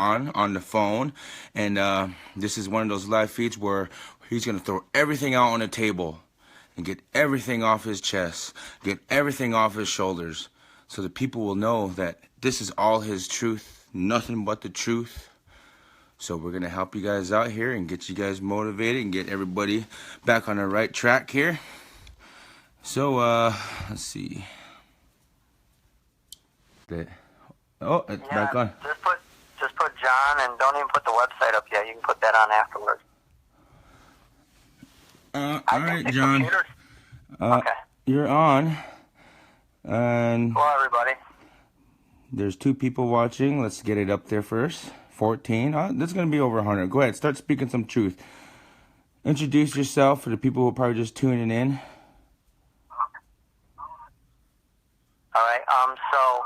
on the phone, and this is one of those live feeds where he's gonna throw everything out on the table and get everything off his chest, get everything off his shoulders, so that people will know that this is all his truth, nothing but the truth. So we're gonna help you guys out here and get you guys motivated and get everybody back on the right track here. So let's see. Oh, it's back on. Just put John, and don't even put the website up yet. You can put that on afterwards. All right, John. Okay. You're on. And hello, everybody. There's 2 people watching. Let's get it up there first. 14. This is going to be over 100. Go ahead. Start speaking some truth. Introduce yourself for the people who are probably just tuning in. All right. So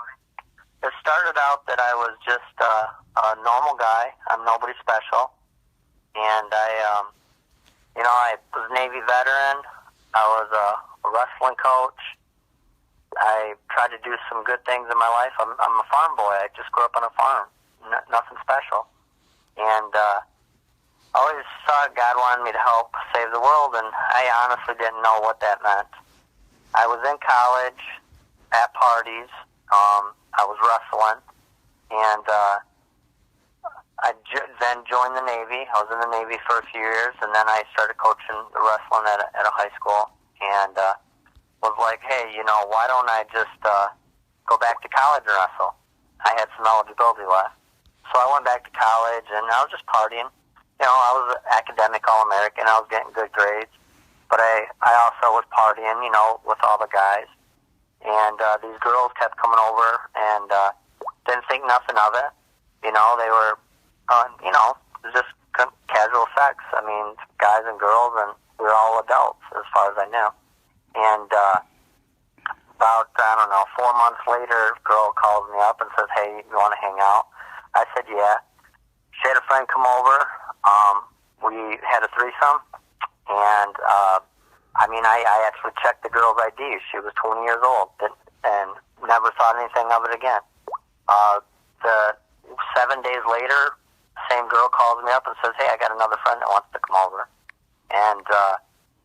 it started out that I was just a normal guy. I'm nobody special. And I was a Navy veteran. I was a wrestling coach. I tried to do some good things in my life. I'm a farm boy. I just grew up on a farm. Nothing special. And I always thought God wanted me to help save the world, and I honestly didn't know what that meant. I was in college, at parties. I was wrestling, and I then joined the Navy. I was in the Navy for a few years, and then I started coaching wrestling at a high school, and was like, hey, why don't I just go back to college and wrestle? I had some eligibility left. So I went back to college, and I was just partying. I was an academic All-American. I was getting good grades. But I also was partying, with all the guys. And these girls kept coming over and didn't think nothing of it. They were, it was just casual sex. I mean, guys and girls, and we were all adults as far as I knew. And about, 4 months later, a girl calls me up and says, hey, you want to hang out? I said, yeah. She had a friend come over. We had a threesome. And, I actually checked the girl's ID. She was 20 years old and never thought anything of it again. The 7 days later, same girl calls me up and says, hey, I got another friend that wants to come over. And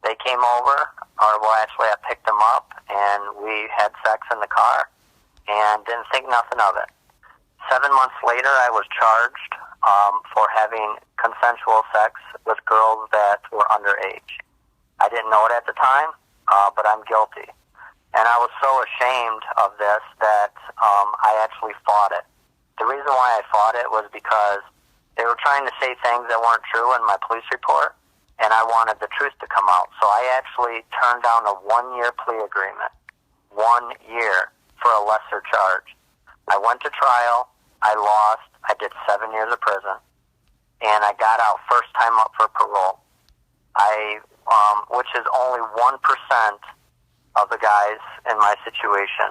they came over, actually I picked them up, and we had sex in the car and didn't think nothing of it. 7 months later, I was charged for having consensual sex with girls that were underage. I didn't know it at the time, but I'm guilty. And I was so ashamed of this that I actually fought it. The reason why I fought it was because they were trying to say things that weren't true in my police report, and I wanted the truth to come out. So I actually turned down a 1-year plea agreement. 1 year for a lesser charge. I went to trial. I lost. I did 7 years of prison, and I got out first time up for parole. Which is only 1% of the guys in my situation,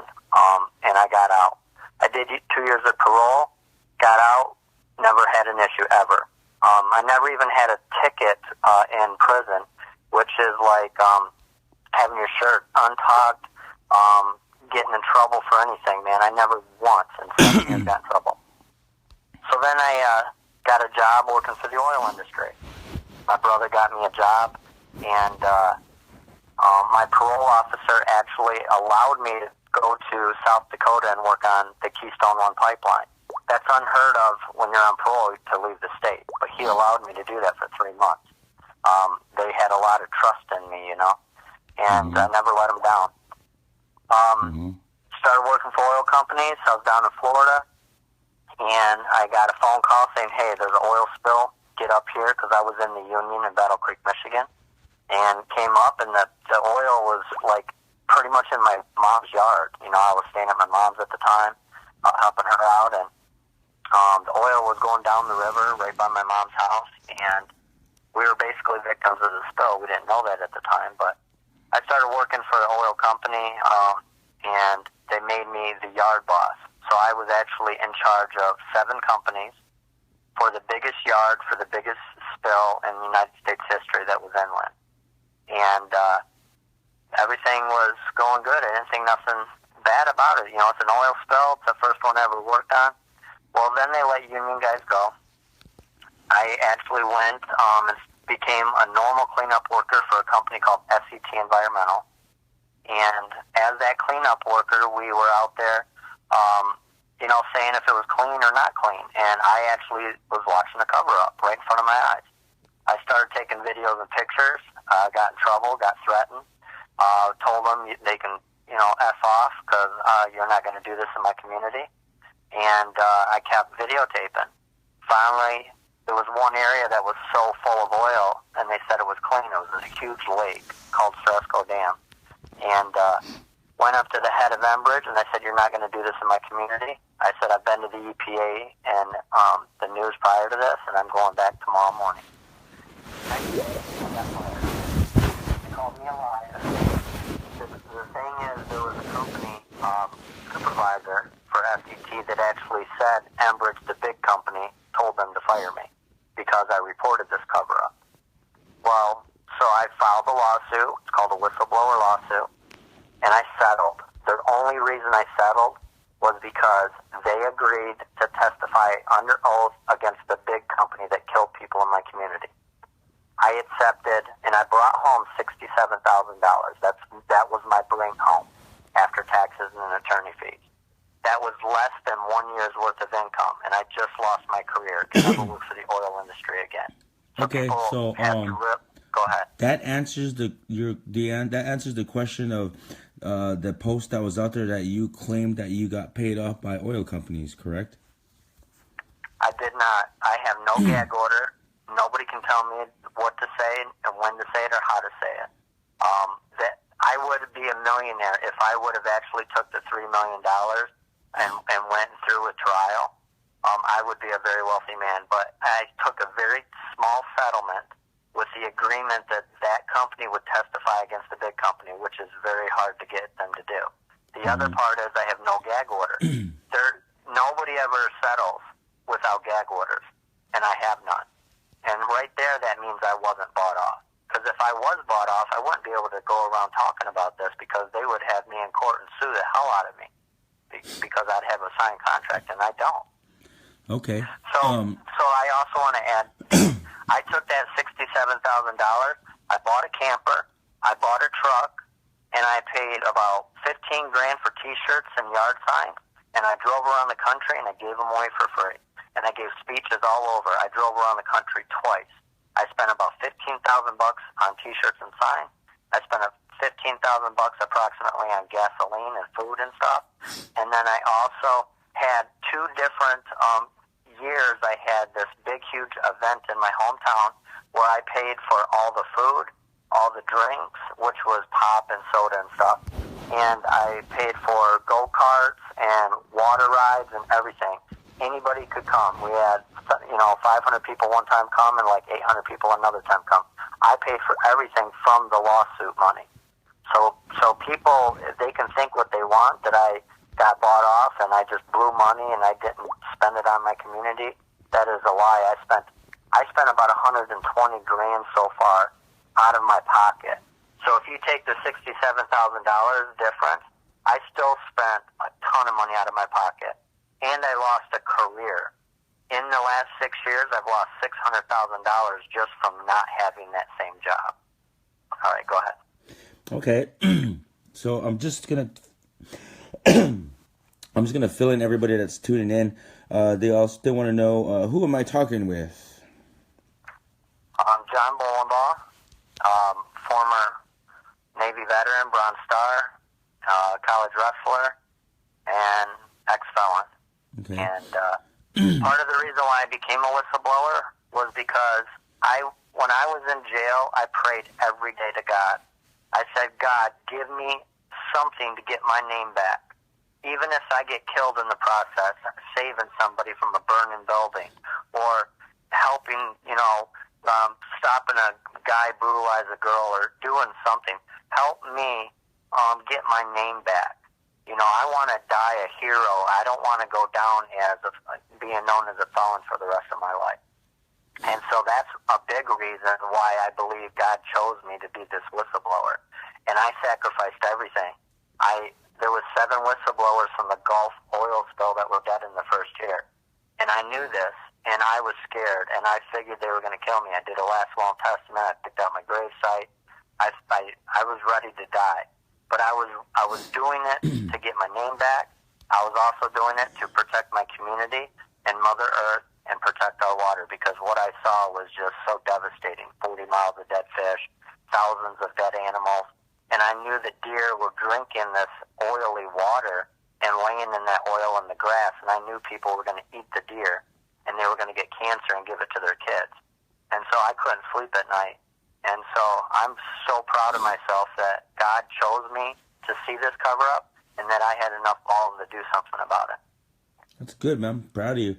and I got out. I did 2 years of parole, got out, never had an issue ever. I never even had a ticket in prison, which is like having your shirt untucked, getting in trouble for anything, man. I never once in 7 years got in trouble. So then I got a job working for the oil industry. My brother got me a job, and my parole officer actually allowed me to go to South Dakota and work on the Keystone 1 pipeline. That's unheard of when you're on parole to leave the state, but he allowed me to do that for 3 months. They had a lot of trust in me, and I never let them down. Started working for oil companies. I was down in Florida, and I got a phone call saying, hey, there's an oil spill. Get up here, because I was in the Union in Battle Creek, Michigan, and came up, and the oil was like pretty much in my mom's yard. I was staying at my mom's at the time, helping her out, and the oil was going down the river right by my mom's house, and we were basically victims of the spill. We didn't know that at the time, but I started working for an oil company, and they made me the yard boss. So I was actually in charge of 7 companies for the biggest yard, for the biggest spill in United States history that was inland. And everything was going good. I didn't think nothing bad about it. It's an oil spill. It's the first one I ever worked on. Well, then they let union guys go. I actually went and became a normal cleanup worker for a company called SET Environmental. And as that cleanup worker, we were out there, saying if it was clean or not clean. And I actually was watching the cover-up right in front of my eyes. I started taking videos and pictures, got in trouble, got threatened, told them they can, F off because you're not going to do this in my community. And I kept videotaping. Finally, there was one area that was so full of oil, and they said it was clean. It was a huge lake called Fresco Dam. And went up to the head of Enbridge, and I said, you're not going to do this in my community. I said, I've been to the EPA and the news prior to this, and I'm going back tomorrow morning. They called me a liar. The thing is, there was a company supervisor for FET that actually said Enbridge, the big company, told them to fire me because I reported this cover-up. Well, so I filed a lawsuit. It's called a whistleblower lawsuit. And I settled. The only reason I settled was because they agreed to testify under oath against the big company that killed people in my community. I accepted, and I brought home $67,000. That was my bring home after taxes and attorney fees. That was less than 1 year's worth of income, and I just lost my career to never work for the oil industry again. Okay, so go ahead. That answers that answers the question of the post that was out there that you claimed that you got paid off by oil companies, correct? I did not. I have no gag order. Nobody can tell me what to say and when to say it or how to say it. That I would be a millionaire if I would have actually took the $3 million and went through a trial. I would be a very wealthy man, but I took a very small settlement with the agreement that that company would testify against the big company, which is very hard to get them to do. The other part is I have no gag order. Nobody ever settles without gag orders, and I have none. And right there, that means I wasn't bought off. Because if I was bought off, I wouldn't be able to go around talking about this because they would have me in court and sue the hell out of me because I'd have a signed contract, and I don't. Okay. So I also want to add, I took that $67,000, I bought a camper, I bought a truck, and I paid about $15,000 for T-shirts and yard signs, and I drove around the country and I gave them away for free. And I gave speeches all over. I drove around the country twice. I spent about $15,000 on T-shirts and signs. I spent $15,000 approximately on gasoline and food and stuff. And then I also had 2 different years. I had this big, huge event in my hometown where I paid for all the food, all the drinks, which was pop and soda and stuff. And I paid for go-karts and water rides and everything. Anybody could come. We had, 500 people one time come and like 800 people another time come. I paid for everything from the lawsuit money. So people, they can think what they want, that I got bought off and I just blew money and I didn't spend it on my community. That is a lie. I spent about $120,000 so far out of my pocket. So if you take the $67,000 difference, I still spent a ton of money out of my pocket. And I lost a career. In the last 6 years, I've lost $600,000 just from not having that same job. All right, go ahead. Okay. So I'm just gonna fill in everybody that's tuning in. They all still want to know who am I talking with? John Bolenbaugh, former Navy veteran, Bronze Star, college wrestler, and ex-felon. Okay. And part of the reason why I became a whistleblower was because when I was in jail, I prayed every day to God. I said, God, give me something to get my name back. Even if I get killed in the process, saving somebody from a burning building or helping, stopping a guy brutalize a girl or doing something, help me get my name back. I want to die a hero. I don't want to go down as being known as a felon for the rest of my life. And so that's a big reason why I believe God chose me to be this whistleblower. And I sacrificed everything. There was 7 whistleblowers from the Gulf oil spill that were dead in the first year. I was scared, and I figured they were going to kill me. I did a last will and testament. I picked out my gravesite. I was ready to die, but I was doing it to get my name back. I was also doing it to protect my community and Mother Earth and protect our water, because what I saw was just so devastating. 40 miles of dead fish, thousands of dead animals, and I knew that deer were drinking this oily water and laying in that oil in the grass, and I knew people were going to eat the deer, and they were going to get cancer and give it to their kids. And so I couldn't sleep at night. And so I'm so proud of myself that God chose me to see this cover-up, and that I had enough balls to do something about it. That's good, man. Proud of you.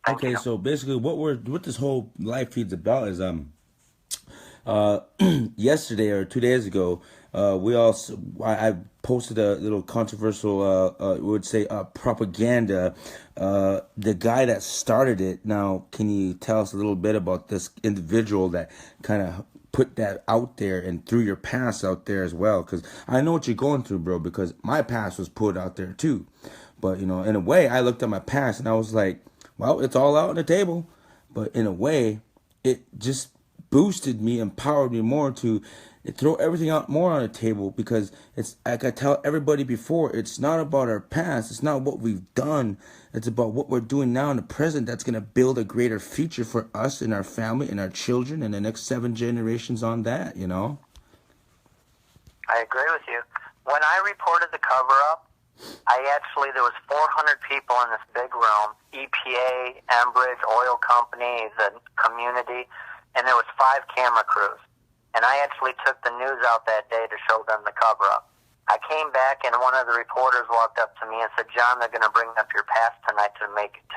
Okay, so basically, what this whole live feed's about is yesterday or 2 days ago, I posted a little controversial, we would say, propaganda. The guy that started it. Now, can you tell us a little bit about this individual that kind of put that out there and threw your past out there as well? Because I know what you're going through, bro, because my past was put out there too. But, in a way, I looked at my past and I was like, well, it's all out on the table. But in a way, it just boosted me, empowered me more to throw everything out more on the table, because it's like I tell everybody before, it's not about our past, it's not what we've done, it's about what we're doing now in the present that's going to build a greater future for us and our family and our children and the next 7 generations on that, I agree with you. When I reported the cover-up, there was 400 people in this big room, EPA, Enbridge, oil company, the community, and there was 5 camera crews. And I actually took the news out that day to show them the cover-up. I came back, and one of the reporters walked up to me and said, John, they're going to bring up your past tonight to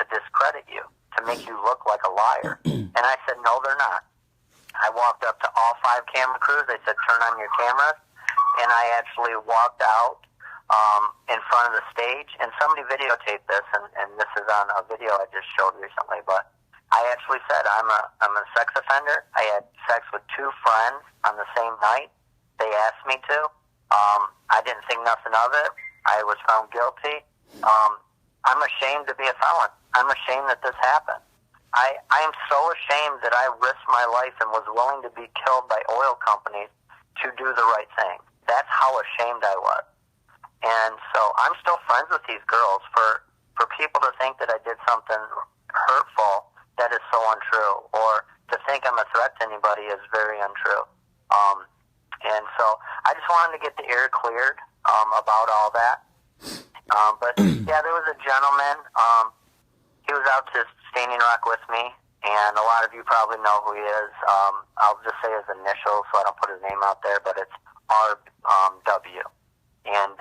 discredit you, to make you look like a liar. And I said, no, they're not. I walked up to all 5 camera crews. They said, turn on your cameras. And I actually walked out in front of the stage, and somebody videotaped this, and this is on a video I just showed recently, but I actually said I'm a sex offender. I had sex with 2 friends on the same night. They asked me to. I didn't think nothing of it. I was found guilty. I'm ashamed to be a felon. I'm ashamed that this happened. I am so ashamed that I risked my life and was willing to be killed by oil companies to do the right thing. That's how ashamed I was. And so I'm still friends with these girls. For people to think that I did something hurtful, that is so untrue. Or to think I'm a threat to anybody is very untrue. And so I just wanted to get the air cleared about all that. But yeah, there was a gentleman. He was out to Standing Rock with me, and a lot of you probably know who he is. I'll just say his initials so I don't put his name out there, but it's RW. And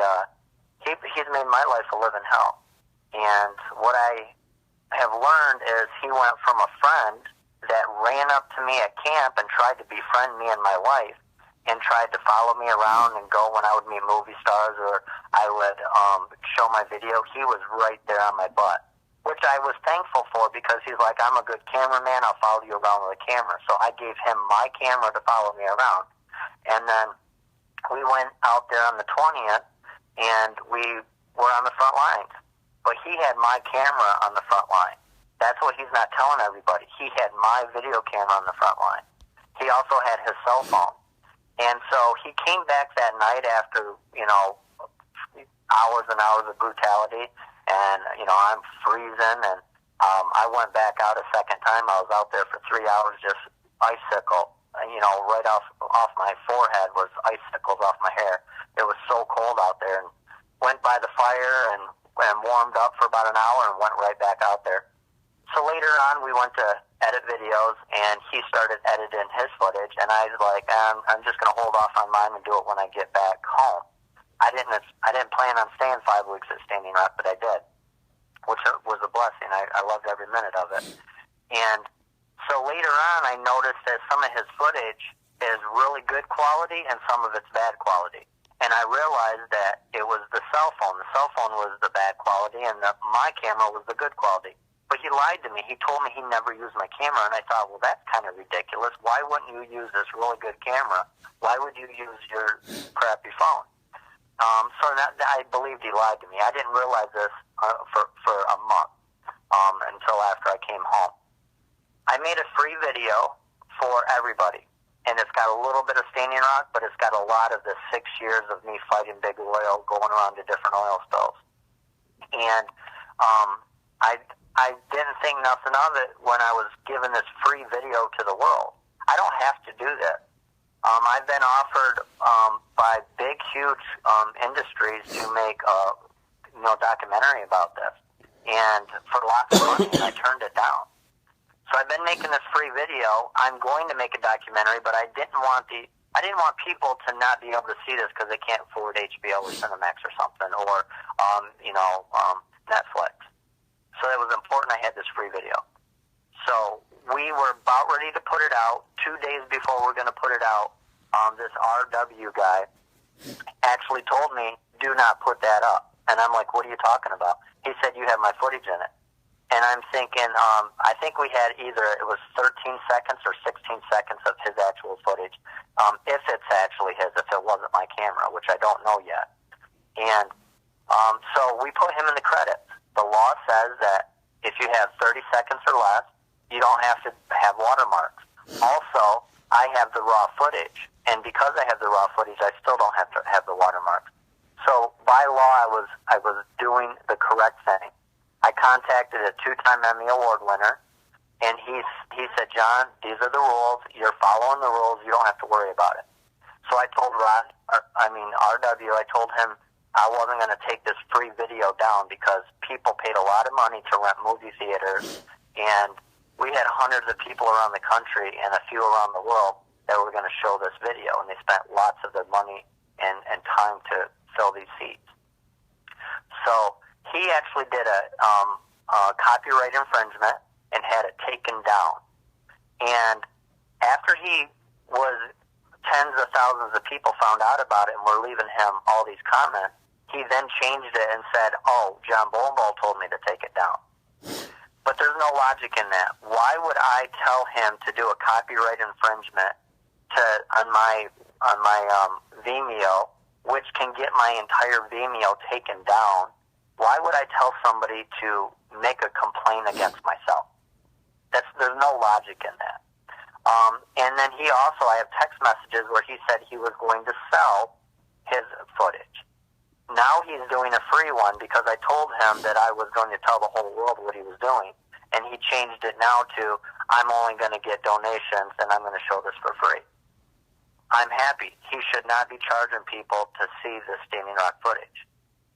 he's made my life a living hell. And what I have learned is he went from a friend that ran up to me at camp and tried to befriend me and my wife and tried to follow me around and go when I would meet movie stars or I would show my video. He was right there on my butt, which I was thankful for, because he's like, I'm a good cameraman, I'll follow you around with a camera. So I gave him my camera to follow me around. And then we went out there on the 20th, and we were on the front lines. But he had my camera on the front line. That's what he's not telling everybody. He had my video camera on the front line. He also had his cell phone. And so he came back that night after, hours and hours of brutality, and, I'm freezing, and I went back out a second time. I was out there for 3 hours, just icicle, right off my forehead was icicles off my hair. It was so cold out there, and went by the fire and warmed up for about an hour and went right back out there. So later on, we went to edit videos, and he started editing his footage, and I was like, I'm just going to hold off on mine and do it when I get back home. I didn't plan on staying 5 weeks at Standing Rock, but I did, which was a blessing. I loved every minute of it. And so later on, I noticed that some of his footage is really good quality and some of it's bad quality. And I realized that it was the cell phone. The cell phone was the bad quality, and my camera was the good quality. But he lied to me. He told me he never used my camera, and I thought, well, that's kind of ridiculous. Why wouldn't you use this really good camera? Why would you use your crappy phone? So I believed he lied to me. I didn't realize this for a month. until after I came home. I made a free video for everybody, and it's got a little bit of Standing Rock, but it's got a lot of the 6 years of me fighting big oil, going around to different oil spills. And I didn't think nothing of it when I was given this free video to the world. I don't have to do this. I've been offered by big, huge industries to make a documentary about this, and for lots of money, and I turned it down. So I've been making this free video. I'm going to make a documentary, but I didn't want people to not be able to see this because they can't afford HBO or Cinemax or something, or Netflix. So it was important I had this free video. So we were about ready to put it out. 2 days before we were going to put it out, this RW guy actually told me, do not put that up. And I'm like, what are you talking about? He said, you have my footage in it. And I'm thinking, I think we had either, it was 13 seconds or 16 seconds of his actual footage, if it's actually his, if it wasn't my camera, which I don't know yet. And so we put him in the credits. The law says that if you have 30 seconds or less, you don't have to have watermarks. Also, I have the raw footage, and because I have the raw footage, I still don't have to have the watermarks. So by law, I was doing the correct thing. I contacted a 2-time Emmy Award winner, and he said, John, these are the rules. You're following the rules. You don't have to worry about it. So I told RW, I told him I wasn't going to take this free video down because people paid a lot of money to rent movie theaters, and we had hundreds of people around the country and a few around the world that were going to show this video, and they spent lots of their money and time to fill these seats. So he actually did a copyright infringement and had it taken down. And after he was, tens of thousands of people found out about it and were leaving him all these comments, he then changed it and said, oh, John Bolenbaugh told me to take it down. But there's no logic in that. Why would I tell him to do a copyright infringement on my Vimeo, which can get my entire Vimeo taken down? Why would I tell somebody to make a complaint against myself? There's no logic in that. And then I have text messages where he said he was going to sell his footage. Now he's doing a free one because I told him that I was going to tell the whole world what he was doing. And he changed it now to, I'm only going to get donations and I'm going to show this for free. I'm happy. He should not be charging people to see the Standing Rock footage.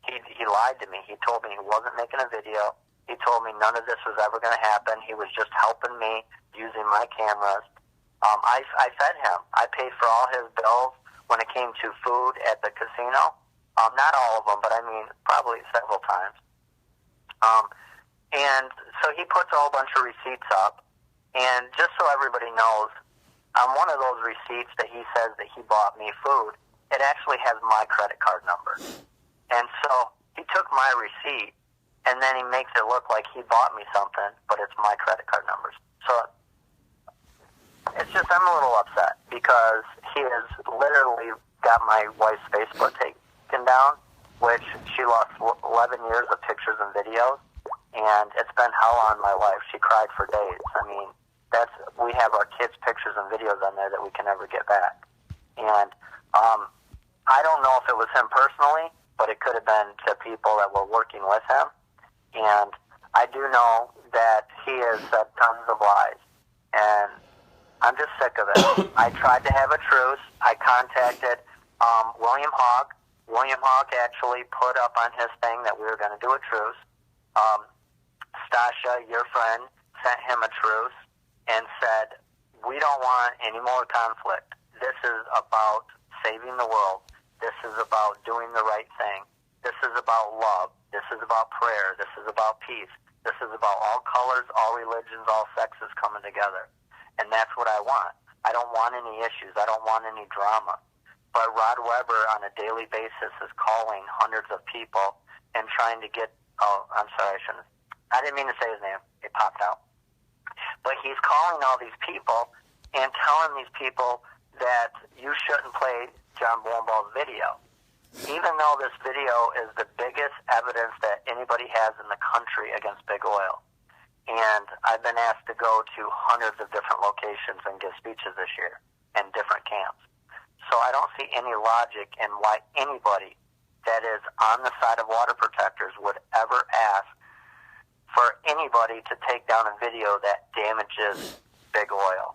He lied to me. He told me he wasn't making a video. He told me none of this was ever going to happen. He was just helping me using my cameras. I fed him. I paid for all his bills when it came to food at the casino. Not all of them, but I mean probably several times. And so he puts a whole bunch of receipts up. And just so everybody knows, on one of those receipts that he says that he bought me food, it actually has my credit card number. And so he took my receipt, and then he makes it look like he bought me something, but it's my credit card numbers. So it's just, I'm a little upset because he has literally got my wife's Facebook taken down, which she lost 11 years of pictures and videos, and it's been hell on my wife. She cried for days. I mean, we have our kids' pictures and videos on there that we can never get back. And I don't know if it was him personally, but it could have been to people that were working with him. And I do know that he has said tons of lies, and I'm just sick of it. I tried to have a truce. I contacted William Hogg. William Hogg actually put up on his thing that we were going to do a truce. Stasha, your friend, sent him a truce and said, we don't want any more conflict. This is about saving the world. This is about doing the right thing. This is about love. This is about prayer. This is about peace. This is about all colors, all religions, all sexes coming together. And that's what I want. I don't want any issues. I don't want any drama. But RodWebber on a daily basis is calling hundreds of people and trying to get, I didn't mean to say his name. It popped out. But he's calling all these people and telling these people that you shouldn't play John Bolenbaugh's video. Even though this video is the biggest evidence that anybody has in the country against big oil. And I've been asked to go to hundreds of different locations and give speeches this year in different camps. So I don't see any logic in why anybody that is on the side of water protectors would ever ask for anybody to take down a video that damages big oil.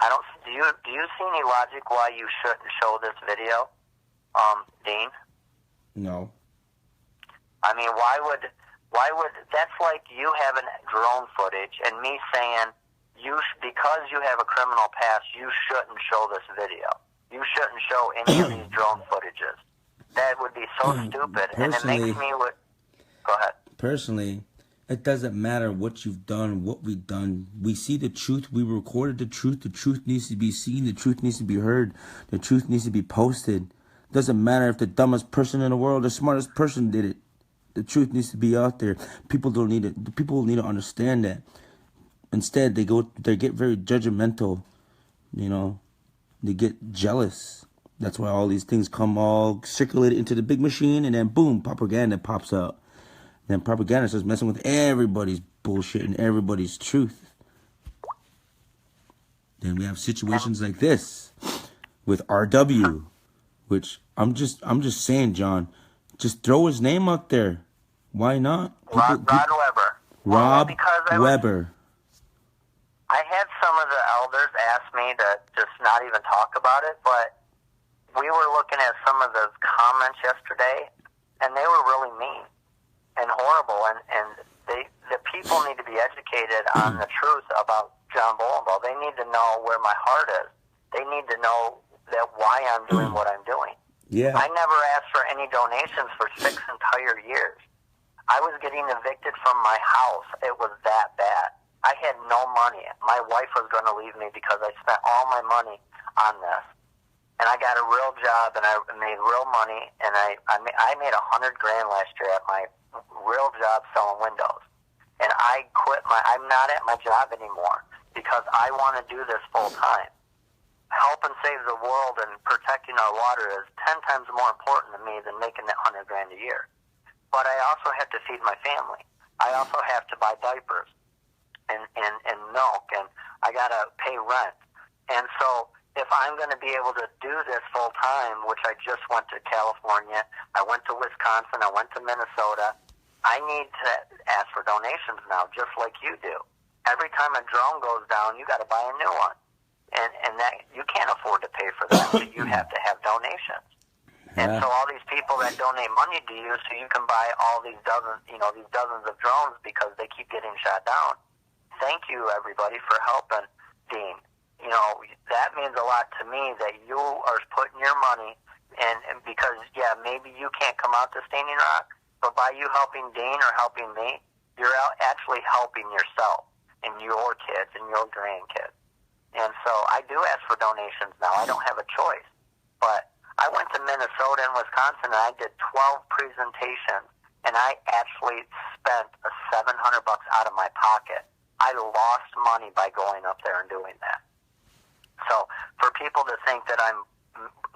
I don't. Do you see any logic why you shouldn't show this video, Dean? No. I mean, why would that's like you having drone footage and me saying because you have a criminal past, you shouldn't show this video. You shouldn't show any of these drone footages. That would be so stupid, and it makes me look. Go ahead. Personally, it doesn't matter what you've done, what we've done. We see the truth. We recorded the truth. The truth needs to be seen. The truth needs to be heard. The truth needs to be posted. Doesn't matter if the dumbest person in the world, the smartest person did it. The truth needs to be out there. People don't need it. People need to understand that. Instead, they get very judgmental. You know, they get jealous. That's why all these things come all circulated into the big machine, and then boom, propaganda pops out. Then propaganda starts messing with everybody's bullshit and everybody's truth. Then we have situations like this with RW, which I'm just saying, John, just throw his name out there. Why not? RodWebber. RodWebber. I had some of the elders ask me to just not even talk about it, but we were looking at some of the comments yesterday, and they were really mean and horrible, and the people need to be educated on the truth about John Bolenbaugh. They need to know where my heart is. They need to know that why I'm doing what I'm doing. Yeah. I never asked for any donations for 6 entire years. I was getting evicted from my house. It was that bad. I had no money. My wife was going to leave me because I spent all my money on this. And I got a real job, and I made real money, and I made $100,000 last year at my real job selling windows. And I quit I'm not at my job anymore because I want to do this full time. Help and save the world and protecting our water is 10 times more important to me than making that $100,000 a year. But I also have to feed my family. I also have to buy diapers and milk, and I got to pay rent. And so if I'm going to be able to do this full time, which I just went to California, I went to Wisconsin, I went to Minnesota, I need to ask for donations now, just like you do. Every time a drone goes down, you got to buy a new one. And that you can't afford to pay for that, so you have to have donations. And so all these people that donate money to you, so you can buy all these dozens of drones because they keep getting shot down. Thank you, everybody, for helping Dean. You know, that means a lot to me that you are putting your money, and because, yeah, maybe you can't come out to Standing Rock, but by you helping Dean or helping me, you're actually helping yourself and your kids and your grandkids. And so I do ask for donations now. I don't have a choice. But I went to Minnesota and Wisconsin, and I did 12 presentations, and I actually spent $700 out of my pocket. I lost money by going up there and doing that. So for people to think that I'm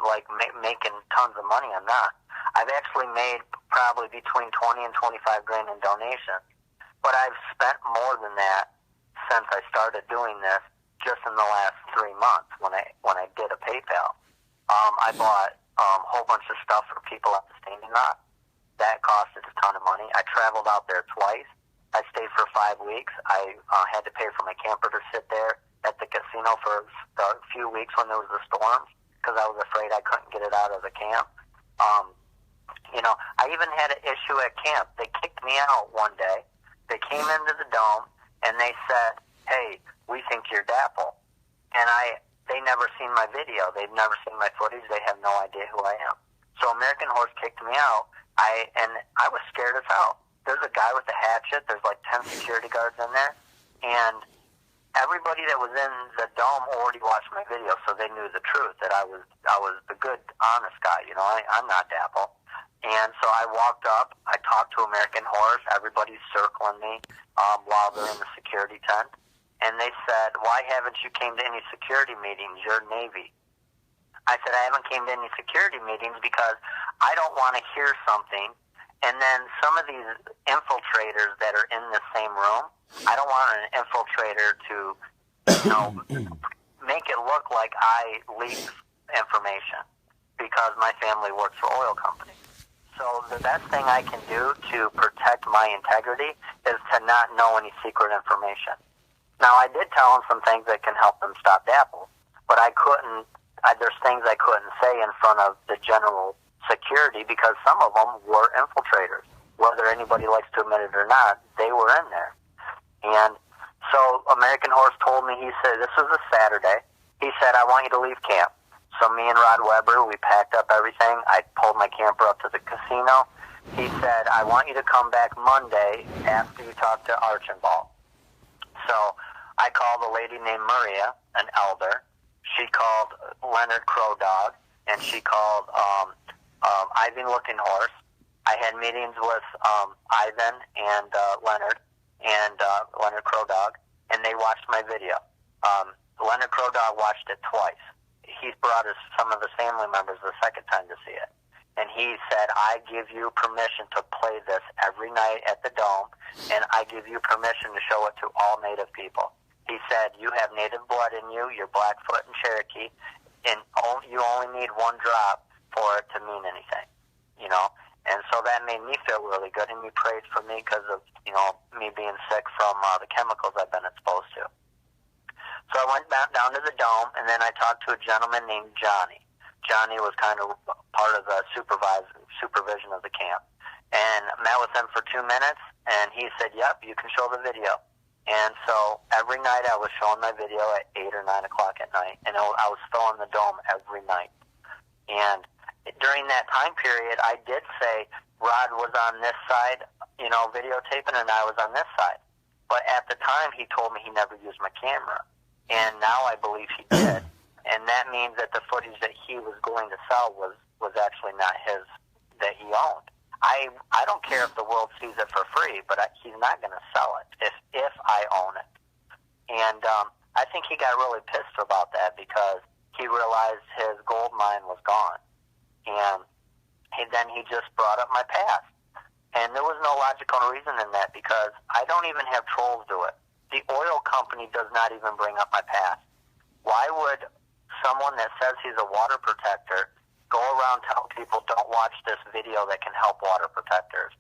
like making tons of money, I'm not. I've actually made probably between 20 and 25 grand in donations, but I've spent more than that since I started doing this just in the last 3 months when I did a PayPal. I bought a whole bunch of stuff for people at the Standing Rock. That costed a ton of money. I traveled out there twice. I stayed for 5 weeks. I had to pay for my camper to sit there at the casino for a few weeks when there was the storms because I was afraid I couldn't get it out of the camp. You know, I even had an issue at camp. They kicked me out one day. They came into the dome, and they said, hey, we think you're Dapple. And they never seen my video. They've never seen my footage. They have no idea who I am. So American Horse kicked me out, and I was scared as hell. There's a guy with a hatchet. There's like 10 security guards in there. And everybody that was in the dome already watched my video, so they knew the truth, that I was the good, honest guy. You know, I'm not Dapple. And so I walked up. I talked to American Horse. Everybody's circling me while they're in the security tent. And they said, why haven't you came to any security meetings? You're Navy. I said, I haven't came to any security meetings because I don't want to hear something And then some of these infiltrators that are in the same room, I don't want an infiltrator to, make it look like I leaked information because my family works for oil companies. So the best thing I can do to protect my integrity is to not know any secret information. Now, I did tell them some things that can help them stop apples, but there's things I couldn't say in front of the general security because some of them were infiltrators. Whether anybody likes to admit it or not, they were in there. And so American Horse told me, he said, this was a Saturday. He said, I want you to leave camp. So me and RodWebber, we packed up everything. I pulled my camper up to the casino. He said, I want you to come back Monday after you talk to Archambault. So I called a lady named Maria, an elder. She called Leonard Crow Dog, and she called Ivan Looking Horse. I had meetings with Ivan and Leonard Crow Dog, and they watched my video. Leonard Crow Dog watched it twice. He brought some of his family members the second time to see it. And he said, I give you permission to play this every night at the Dome, and I give you permission to show it to all Native people. He said, you have Native blood in you, you're Blackfoot and Cherokee, and you only need one drop for it to mean anything, And so that made me feel really good, and he prayed for me because of, me being sick from the chemicals I've been exposed to. So I went back down to the Dome, and then I talked to a gentleman named Johnny. Johnny was kind of part of the supervision of the camp. And I met with him for 2 minutes, and he said, yep, you can show the video. And so every night I was showing my video at 8 or 9 o'clock at night, and I was still in the Dome every night. And during that time period, I did say Rod was on this side, videotaping, and I was on this side. But at the time, he told me he never used my camera. And now I believe he did. And that means that the footage that he was going to sell was actually not his, that he owned. I don't care if the world sees it for free, but he's not going to sell it if I own it. And I think he got really pissed about that because he realized his gold mine was gone. And then he just brought up my past. And there was no logical reason in that because I don't even have trolls do it. The oil company does not even bring up my past. Why would someone that says he's a water protector go around telling people don't watch this video that can help water protectors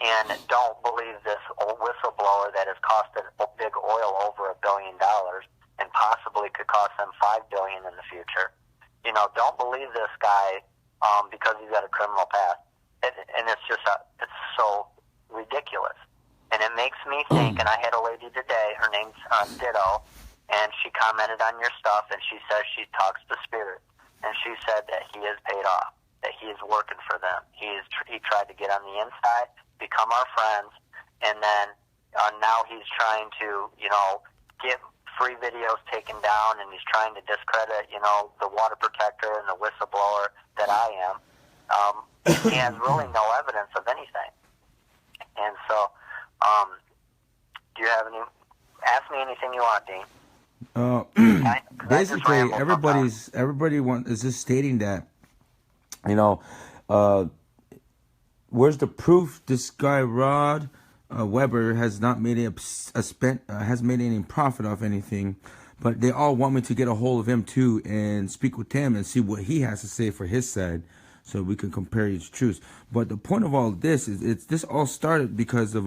and don't believe this old whistleblower that has costed big oil over $1 billion and possibly could cost them $5 billion in the future? Don't believe this guy because he's got a criminal past. And it's so ridiculous. And it makes me think, and I had a lady today, her name's Ditto, and she commented on your stuff, and she says she talks to spirit. And she said that he is paid off, that he is working for them. He tried to get on the inside, become our friends, and then now he's trying to, get free videos taken down, and he's trying to discredit, the water protector and the whistleblower that I am. He has really no evidence of anything. And so, do you have any? Ask me anything you want, Dean. Basically, everybody is just stating that, where's the proof? This guy RodWebber has not made has made any profit off anything, but they all want me to get a hold of him too and speak with him and see what he has to say for his side, so we can compare each truths. But the point of all this is this all started because of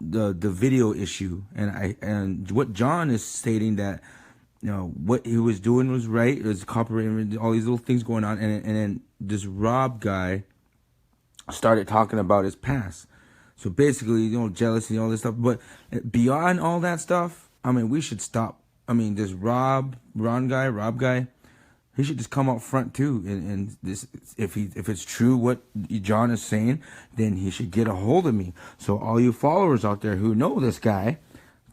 the video issue, and what John is stating that what he was doing was right. There's copyright, all these little things going on, and then this Rob guy started talking about his past. So basically, jealousy, all this stuff. But beyond all that stuff, we should stop. This Rob guy, he should just come up front too. And this, if it's true what John is saying, then he should get a hold of me. So all you followers out there who know this guy,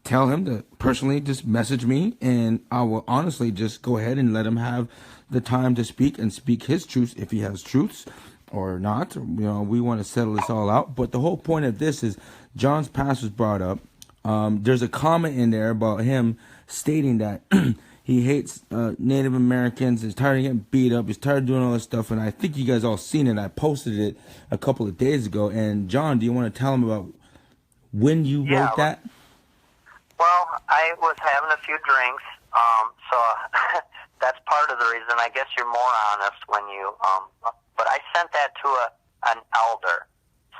tell him to personally just message me, and I will honestly just go ahead and let him have the time to speak and speak his truths if he has truths or not. We want to settle this all out. But the whole point of this is John's past was brought up. There's a comment in there about him stating that He hates Native Americans. He's tired of getting beat up. He's tired of doing all this stuff. And I think you guys all seen it. I posted it a couple of days ago. And John, do you want to tell him about when you Yeah, wrote that? well, I was having a few drinks, so that's part of the reason. I guess you're more honest when you, but I sent that to an elder.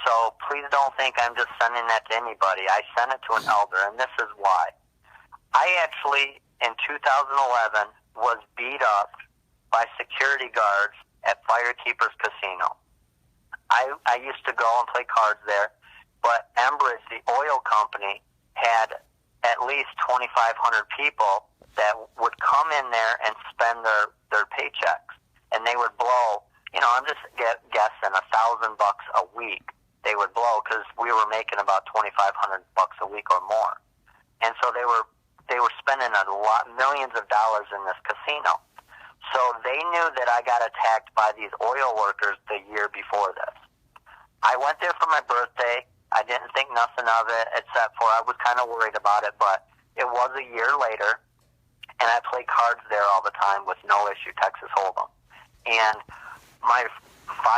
So please don't think I'm just sending that to anybody. I sent it to an elder, and this is why. I actually, in 2011, was beat up by security guards at Firekeepers Casino. I used to go and play cards there, but Enbridge, the oil company, had at least 2,500 people that would come in there and spend their paychecks, and they would blow, I'm just guessing, $1,000 a week they would blow, because we were making about $2,500 a week or more. And so they were spending millions of dollars in this casino. So they knew that I got attacked by these oil workers the year before this. I went there for my birthday. I didn't think nothing of it, except for I was kind of worried about it, but it was a year later, and I play cards there all the time with no issue, Texas Hold'em. And 5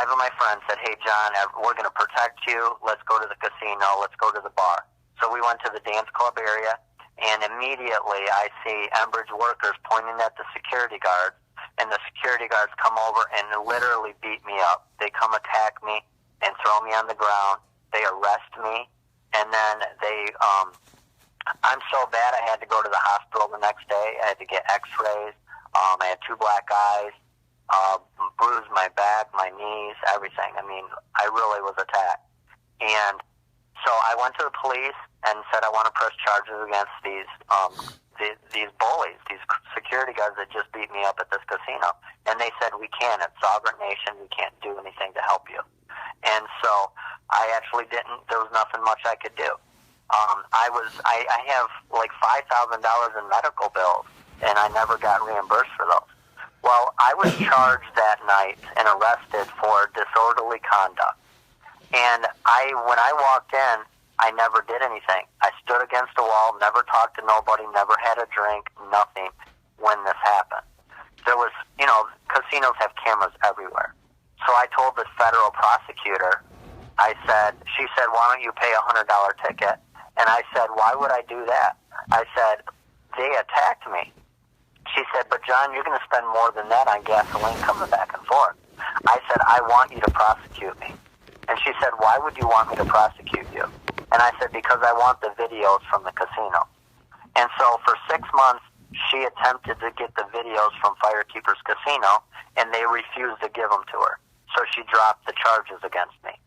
of my friends said, "Hey, John, we're going to protect you. Let's go to the casino. Let's go to the bar." So we went to the dance club area, and immediately I see Enbridge workers pointing at the security guards, and the security guards come over and literally beat me up. They come attack me and throw me on the ground. They arrest me, and then I'm so bad I had to go to the hospital the next day. I had to get x-rays. I had 2 black eyes, bruised my back, my knees, everything. I mean, I really was attacked. And so I went to the police and said I want to press charges against these bullies, these security guards that just beat me up at this casino. And they said, "We can't. It's sovereign nation. We can't do anything to help you." And so I actually didn't. There was nothing much I could do. I have like $5,000 in medical bills, and I never got reimbursed for those. Well, I was charged that night and arrested for disorderly conduct. And when I walked in, I never did anything. I stood against a wall, never talked to nobody, never had a drink, nothing when this happened. There was, casinos have cameras everywhere. So I told this federal prosecutor, she said, "Why don't you pay a $100 ticket?" And I said, "Why would I do that?" I said, "They attacked me." She said, "But John, you're going to spend more than that on gasoline coming back and forth." I said, "I want you to prosecute me." And she said, "Why would you want me to prosecute you?" And I said, "Because I want the videos from the casino." And so for 6 months, she attempted to get the videos from Firekeepers Casino, and they refused to give them to her. So she dropped the charges against me.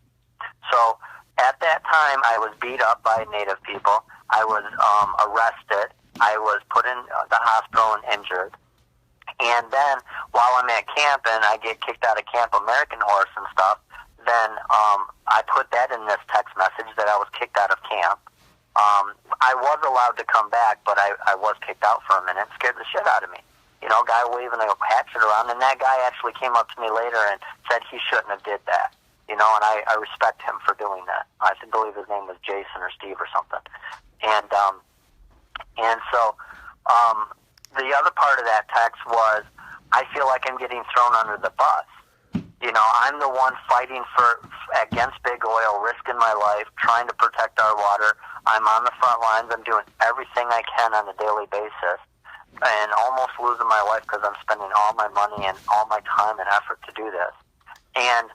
So at that time, I was beat up by Native people. I was arrested. I was put in the hospital and injured. And then while I'm at camp and I get kicked out of Camp American Horse and stuff, then I put that in this text message that I was kicked out of camp. I was allowed to come back, but I was kicked out for a minute. It scared the shit out of me. Guy waving a hatchet around, and that guy actually came up to me later and said he shouldn't have did that. And I respect him for doing that. I believe his name was Jason or Steve or something. And so the other part of that text was, I feel like I'm getting thrown under the bus. I'm the one fighting against big oil, risking my life, trying to protect our water. I'm on the front lines. I'm doing everything I can on a daily basis, and almost losing my life because I'm spending all my money and all my time and effort to do this. And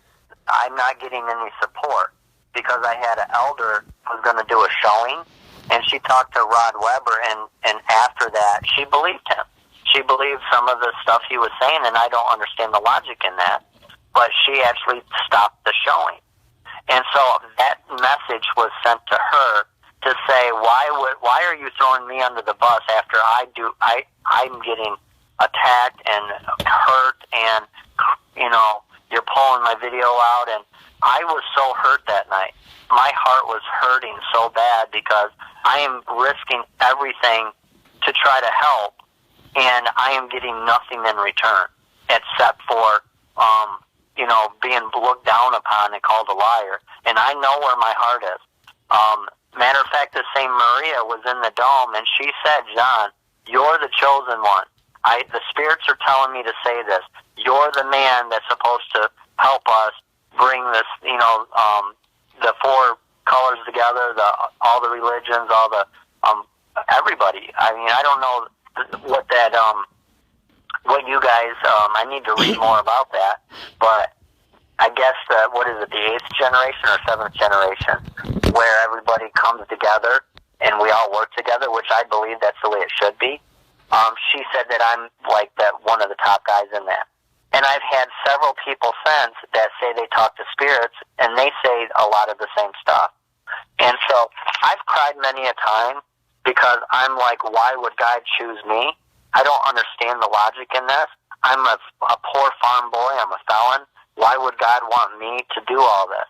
I'm not getting any support because I had an elder who was going to do a showing, and she talked to RodWebber, and after that, she believed him. She believed some of the stuff he was saying, and I don't understand the logic in that, but she actually stopped the showing. And so that message was sent to her to say, why are you throwing me under the bus after I'm getting attacked and hurt, and you're pulling my video out. And I was so hurt that night. My heart was hurting so bad because I am risking everything to try to help, and I am getting nothing in return except for being looked down upon and called a liar. And I know where my heart is. Matter of fact, the same Maria was in the dome, and she said, "John, you're the chosen one. The spirits are telling me to say this. You're the man that's supposed to help us bring this, the four colors together, all the religions, all the everybody. I mean, I don't know what that what you guys. I need to read more about that, but I guess what is it, the 8th generation or 7th generation, where everybody comes together and we all work together, which I believe that's the way it should be. She said that I'm like one of the top guys in that. And I've had several people since that say they talk to spirits, and they say a lot of the same stuff. And so I've cried many a time because I'm like, why would God choose me? I don't understand the logic in this. I'm a poor farm boy. I'm a felon. Why would God want me to do all this?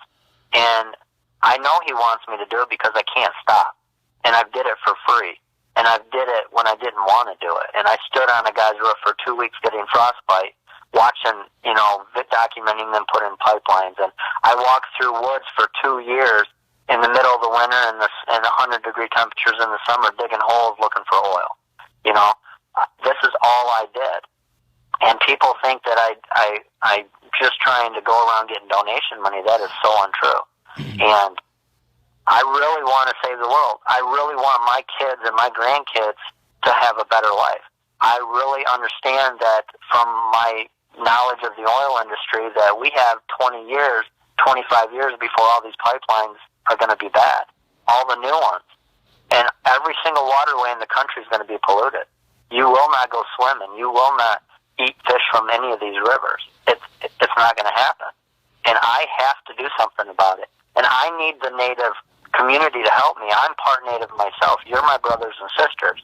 And I know He wants me to do it because I can't stop. And I did it for free. And I did it when I didn't want to do it. And I stood on a guy's roof for 2 weeks getting frostbite, watching, documenting them put in pipelines. And I walked through woods for 2 years in the middle of the winter and 100-degree temperatures in the summer, digging holes looking for oil. This is all I did. And people think that I just trying to go around getting donation money. That is so untrue. And I really want to save the world. I really want my kids and my grandkids to have a better life. I really understand that from my knowledge of the oil industry that we have 20 years, 25 years before all these pipelines are going to be bad. All the new ones. And every single waterway in the country is going to be polluted. You will not go swimming. You will not eat fish from any of these rivers. It's not going to happen. And I have to do something about it. And I need the native community to help me. I'm part native myself. You're my brothers and sisters.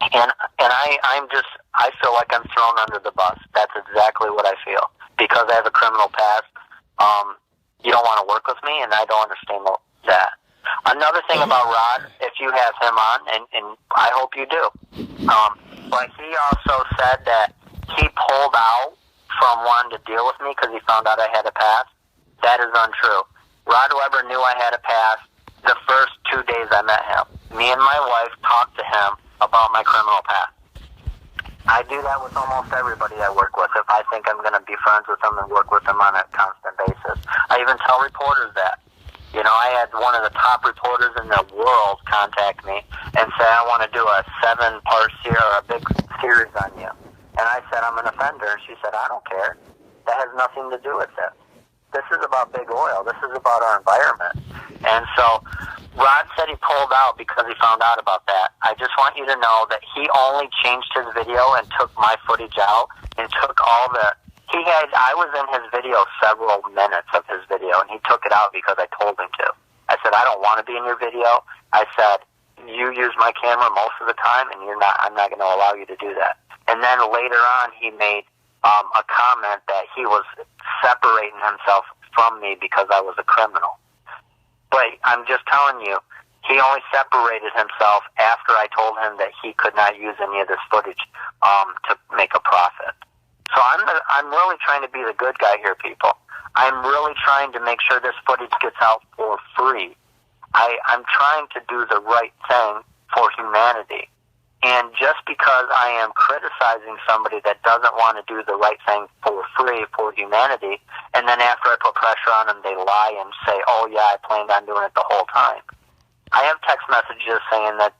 And I feel like I'm thrown under the bus. That's exactly what I feel. Because I have a criminal past, you don't want to work with me, and I don't understand that. Another thing about Rod, if you have him on, and I hope you do, but he also said that he pulled out from wanting to deal with me because he found out I had a past. That is untrue. RodWebber knew I had a past the first 2 days I met him. Me and my wife talked to him about my criminal past. I do that with almost everybody I work with if I think I'm going to be friends with them and work with them on a constant basis. I even tell reporters that. I had one of the top reporters in the world contact me and say, I want to do a 7-part series or a big series on you. And I said, I'm an offender. And she said, I don't care. That has nothing to do with this. This is about big oil. This is about our environment. And so Rod said he pulled out because he found out about that. I just want you to know that he only changed his video and took my footage out and took all the... I was in his video several minutes of his video, and he took it out because I told him to. I said, I don't want to be in your video. I said, you use my camera most of the time, and I'm not going to allow you to do that. And then later on, he made a comment that he was separating himself from me because I was a criminal. But I'm just telling you, he only separated himself after I told him that he could not use any of this footage to make a profit. So I'm really trying to be the good guy here, people. I'm really trying to make sure this footage gets out for free. I'm trying to do the right thing for humanity. And just because I am criticizing somebody that doesn't want to do the right thing for free for humanity, and then after I put pressure on them, they lie and say, oh yeah, I planned on doing it the whole time. I have text messages saying that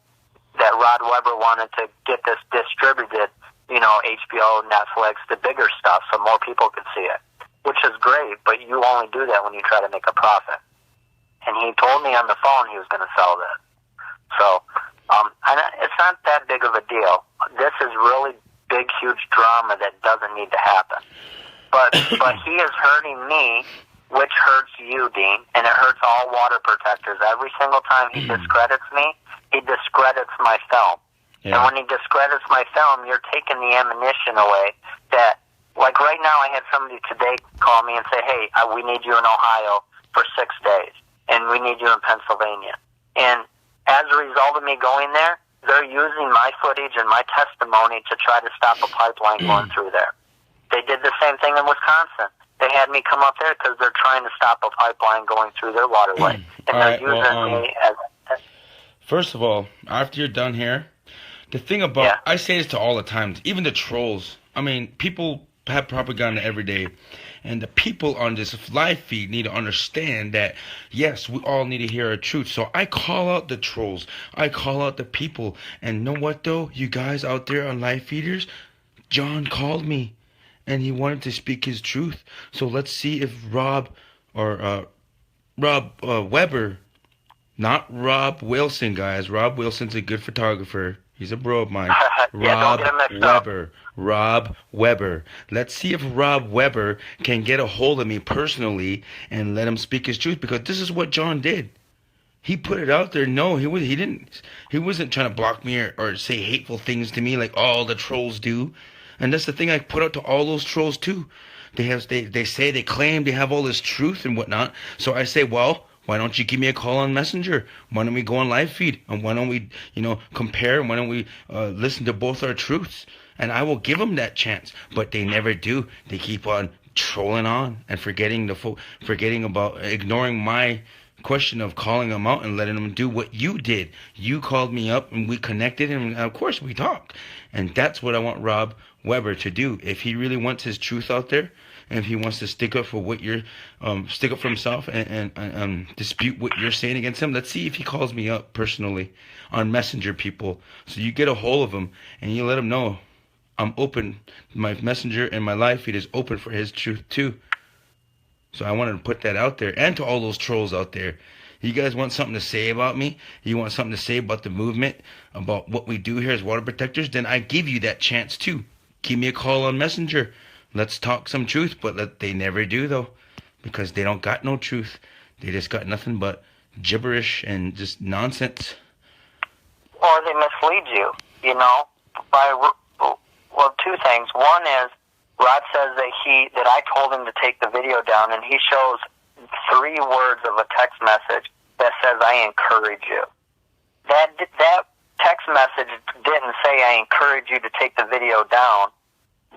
RodWebber wanted to get this distributed, HBO, Netflix, the bigger stuff, so more people could see it, which is great, but you only do that when you try to make a profit. And he told me on the phone he was going to sell this. So, it's not that big of a deal. This is really big, huge drama that doesn't need to happen. But he is hurting me, which hurts you, Dean, and it hurts all water protectors. Every single time he discredits me, he discredits my film. Yeah. And when he discredits my film, you're taking the ammunition away that, like right now, I had somebody today call me and say, hey, we need you in Ohio for 6 days, and we need you in Pennsylvania. And as a result of me going there, they're using my footage and my testimony to try to stop a pipeline going through there. They did the same thing in Wisconsin. They had me come up there because they're trying to stop a pipeline going through their waterway. And they're using me as... First of all, after you're done here, The thing about, Yeah. I say this to all the times, even the trolls. I mean, people have propaganda every day, and the people on this live feed need to understand that, yes, we all need to hear our truth. So I call out the trolls, I call out the people, and know what though, you guys out there on live feeders, John called me, and he wanted to speak his truth. So let's see if Rob or Webber, not Rob Wilson, guys. Rob Wilson's a good photographer. He's a bro of mine. Yeah, don't get him mixed up. Rob Webber. Let's see if Rob Webber can get a hold of me personally and let him speak his truth, because this is what John did. He put it out there. No, he didn't. He wasn't trying to block me or say hateful things to me like all the trolls do. And that's the thing I put out to all those trolls too. They say they claim they have all this truth and whatnot. So I say, well, why don't you give me a call on Messenger? Why don't we go on live feed? And why don't we, compare? Why don't we listen to both our truths? And I will give them that chance. But they never do. They keep on trolling on and ignoring my question of calling them out and letting them do what you did. You called me up and we connected, and of course we talked. And that's what I want Rob Webber to do. If he really wants his truth out there, and if he wants to stick up for what you're, stick up for himself and dispute what you're saying against him, let's see if he calls me up personally on Messenger, people. So you get a hold of him and you let him know I'm open. My Messenger and my live feed is open for his truth too. So I wanted to put that out there, and to all those trolls out there. You guys want something to say about me? You want something to say about the movement, about what we do here as water protectors? Then I give you that chance too. Give me a call on Messenger. Let's talk some truth, but they never do though, because they don't got no truth. They just got nothing but gibberish and just nonsense. Or they mislead you, by, well, two things. One is, Rod says that I told him to take the video down, and he shows 3 words of a text message that says, I encourage you. That text message didn't say, I encourage you to take the video down.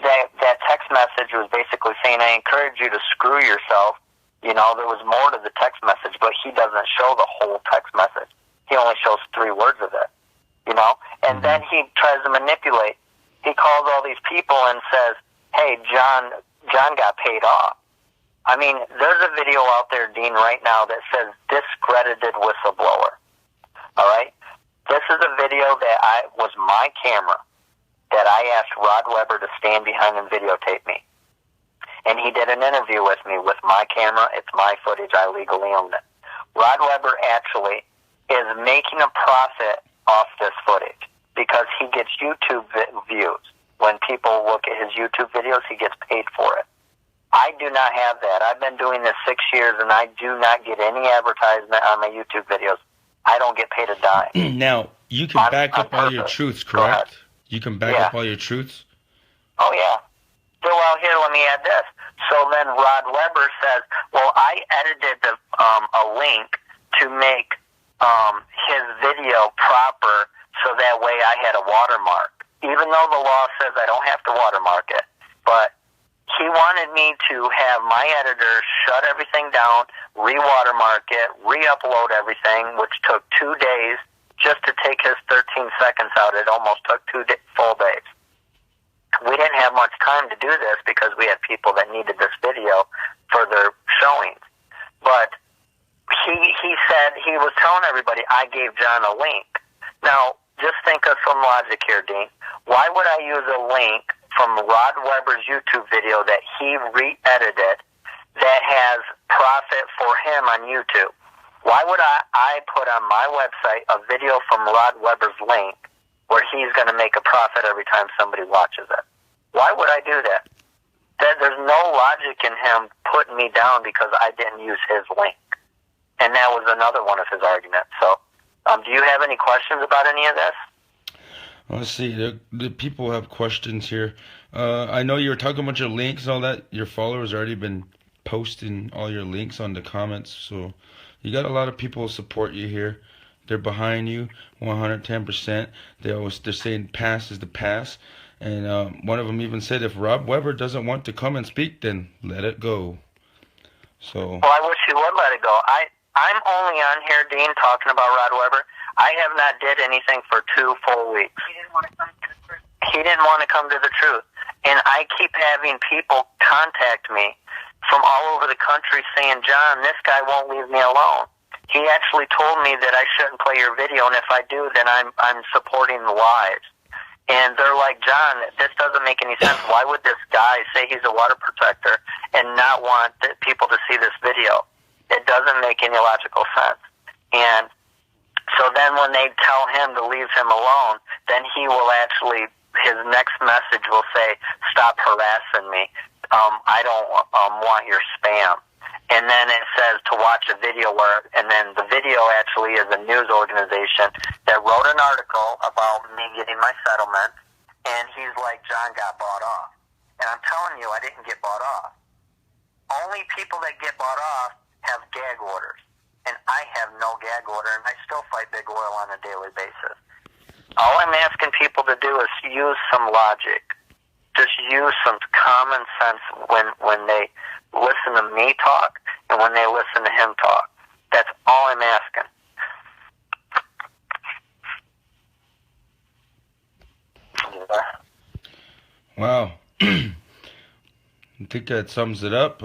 That text message was basically saying, I encourage you to screw yourself. There was more to the text message, but he doesn't show the whole text message. He only shows 3 words of it, And then he tries to manipulate. He calls all these people and says, hey, John got paid off. I mean, there's a video out there, Dean, right now that says discredited whistleblower. All right? This is a video that was my camera that I asked RodWebber to stand behind and videotape me. And he did an interview with me with my camera. It's my footage. I legally own it. RodWebber actually is making a profit off this footage because he gets YouTube views. When people look at his YouTube videos, he gets paid for it. I do not have that. I've been doing this 6 years, and I do not get any advertisement on my YouTube videos. I don't get paid a dime. Now, you can back up all your truths, correct? You can back up all your truths? Oh, yeah. So, well, here, let me add this. So then RodWebber says, well, I edited a link to make his video proper so that way I had a watermark. Even though the law says I don't have to watermark it. But he wanted me to have my editor shut everything down, re-watermark it, re-upload everything, which took 2 days just to take his 13 seconds out. It almost took 2 full days. We didn't have much time to do this because we had people that needed this video for their showings. But he said, he was telling everybody, I gave John a link. Now, just think of some logic here, Dean. Why would I use a link from RodWebber's YouTube video that he re-edited that has profit for him on YouTube? Why would I put on my website a video from RodWebber's link where he's going to make a profit every time somebody watches it? Why would I do that? There's no logic in him putting me down because I didn't use his link. And that was another one of his arguments. So, do you have any questions about any of this? Let's see. The people have questions here. I know you were talking about your links and all that. Your followers already been posting all your links on the comments. So you got a lot of people who support you here. They're behind you 110%. They're saying pass is the pass. And one of them even said, if Rob Webber doesn't want to come and speak, then let it go. So. Well, I wish he would let it go. I'm only on here, Dean, talking about RodWebber. I have not did anything for 2 full weeks. He didn't want to come to the truth. He didn't want to come to the truth. And I keep having people contact me from all over the country saying, John, this guy won't leave me alone. He actually told me that I shouldn't play your video, and if I do, then I'm supporting the lies. And they're like, John, this doesn't make any sense. Why would this guy say he's a water protector and not want people to see this video? It doesn't make any logical sense. And so then when they tell him to leave him alone, then he will actually, his next message will say, stop harassing me. I don't want your spam. And then it says to watch a video and then the video actually is a news organization that wrote an article about me getting my settlement, and he's like, John got bought off. And I'm telling you, I didn't get bought off. Only people that get bought off have gag orders, and I have no gag order, and I still fight big oil on a daily basis. All I'm asking people to do is use some logic. Just use some common sense when they listen to me talk and when they listen to him talk. That's all I'm asking. Wow. I think that sums it up.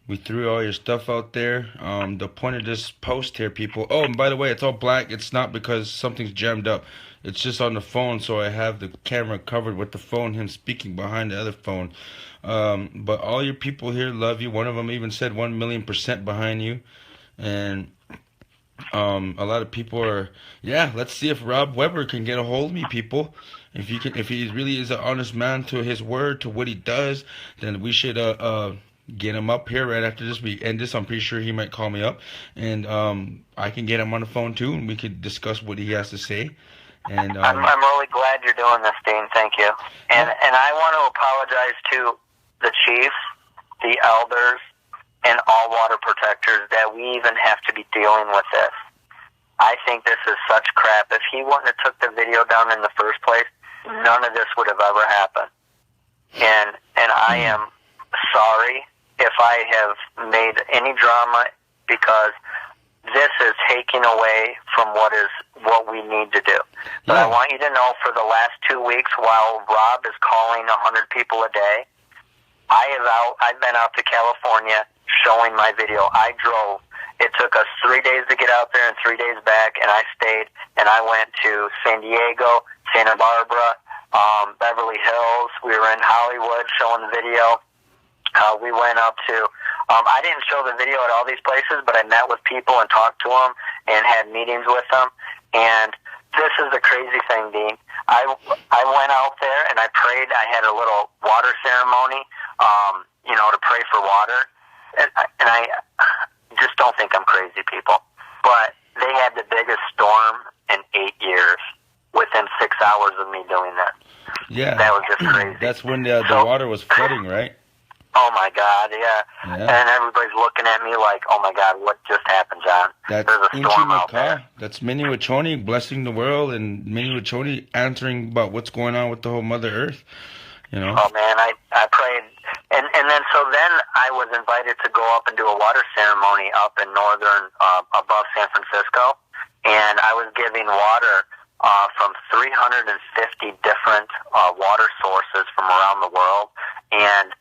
We threw all your stuff out there. The point of this post here, people. Oh, and by the way, it's all black. It's not because something's jammed up. It's just on the phone, so I have the camera covered with the phone, him speaking behind the other phone. But all your people here love you. One of them even said 1,000,000% behind you. And a lot of people are, yeah, let's see if RodWebber can get a hold of me, people. If he really is an honest man to his word, to what he does, then we should get him up here right after this. We end this. I'm pretty sure he might call me up, and I can get him on the phone too, and we could discuss what he has to say. And I'm really glad you're doing this, Dean. Thank you. And I want to apologize to the chiefs, the elders, and all water protectors that we even have to be dealing with this. I think this is such crap. If he wouldn't have took the video down in the first place, none of this would have ever happened. And I am sorry if I have made any drama, because this is taking away from what we need to do. But I want you to know, for the last 2 weeks, while Rob is calling 100 people a day, I've been out to California showing my video. I drove. It took us 3 days to get out there and 3 days back, and I stayed, and I went to San Diego, Santa Barbara, Beverly Hills. We were in Hollywood showing the video. We went up to, I didn't show the video at all these places, but I met with people and talked to them and had meetings with them. And this is the crazy thing, Dean. I went out there and I prayed. I had a little water ceremony, to pray for water. And I just don't think I'm crazy, people. But they had the biggest storm in 8 years within 6 hours of me doing that. Yeah. That was just crazy. That's when the water was flooding, right? Oh, my God, yeah. And everybody's looking at me like, oh, my God, what just happened, John? That's There's a storm out there. That's Minnie Wachoni blessing the world, and Minnie Wachoni answering about what's going on with the whole Mother Earth, Oh, man, I prayed. And then I was invited to go up and do a water ceremony up in northern, above San Francisco. And I was giving water from 350 different water sources from around the world. And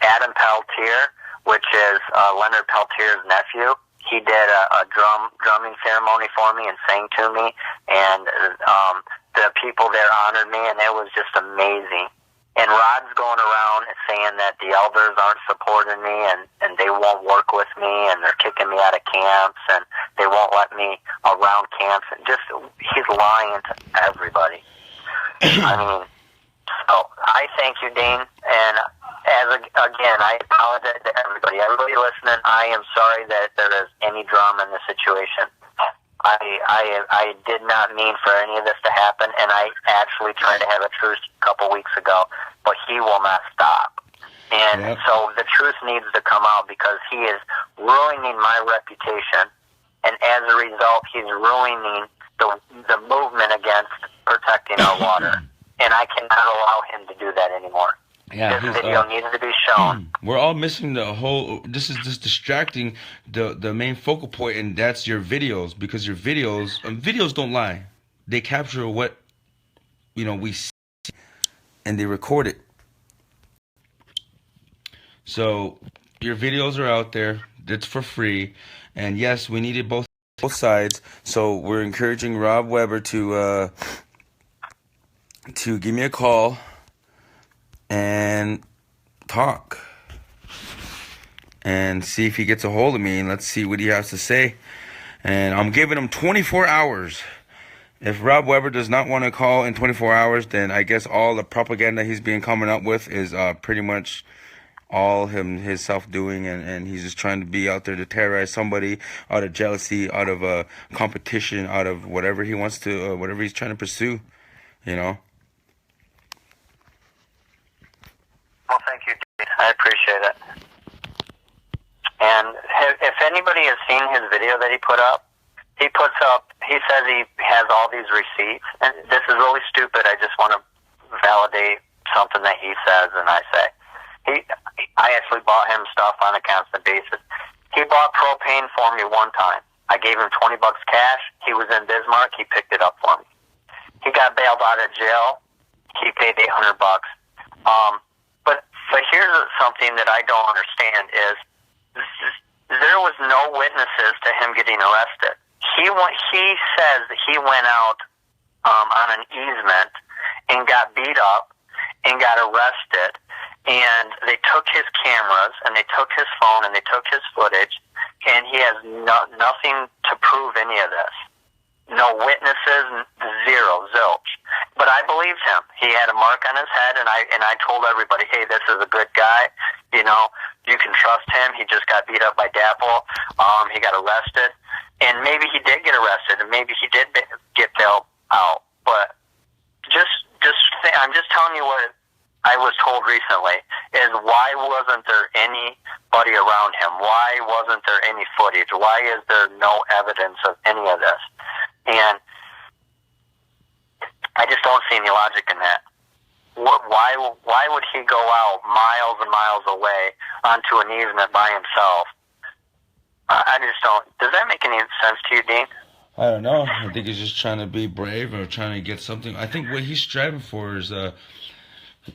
Adam Peltier, which is Leonard Peltier's nephew, he did a drumming ceremony for me and sang to me, and the people there honored me, and it was just amazing. And Rod's going around saying that the elders aren't supporting me, and they won't work with me, and they're kicking me out of camps, and they won't let me around camps. And he's lying to everybody. I mean, so I thank you, Dean, and again, I apologize to everybody. Everybody listening, I am sorry that there is any drama in this situation. I did not mean for any of this to happen, and I actually tried to have a truce a couple weeks ago, but he will not stop. And so the truth needs to come out, because he is ruining my reputation, and as a result, he's ruining the movement against protecting our water. And I cannot allow him to do that anymore. Yeah, This video needs to be shown. we're all missing the whole. This is just distracting the main focal point, and that's your videos, because your videos don't lie. They capture what we see, and they record it. So your videos are out there. It's for free, and yes, we needed both sides. So we're encouraging RodWebber to give me a call and talk and see if he gets a hold of me, and let's see what he has to say. And I'm giving him 24 hours. If RodWebber does not want to call in 24 hours, then I guess all the propaganda he's being coming up with is pretty much all his self-doing, and he's just trying to be out there to terrorize somebody out of jealousy, out of competition, out of whatever he wants to, whatever he's trying to pursue, Well, thank you, Dave. I appreciate it. And if anybody has seen his video that he put up, he says he has all these receipts, and this is really stupid. I just want to validate something that he says, and I say. I actually bought him stuff on a constant basis. He bought propane for me one time. I gave him $20 cash. He was in Bismarck. He picked it up for me. He got bailed out of jail. He paid $800. But here's something that I don't understand is there was no witnesses to him getting arrested. He says that he went out on an easement and got beat up and got arrested, and they took his cameras and they took his phone and they took his footage, and he has nothing to prove any of this. No witnesses, zero, zilch. But I believed him. He had a mark on his head, and I told everybody, hey, this is a good guy. You can trust him. He just got beat up by Dapple. He got arrested, and maybe he did get arrested, and maybe he did get bailed out. But I'm just telling you what I was told recently is why wasn't there anybody around him? Why wasn't there any footage? Why is there no evidence of any of this? And I just don't see any logic in that. Why would he go out miles and miles away onto an easement by himself? I just don't. Does that make any sense to you, Dean? I don't know. I think he's just trying to be brave or trying to get something. I think what he's striving for is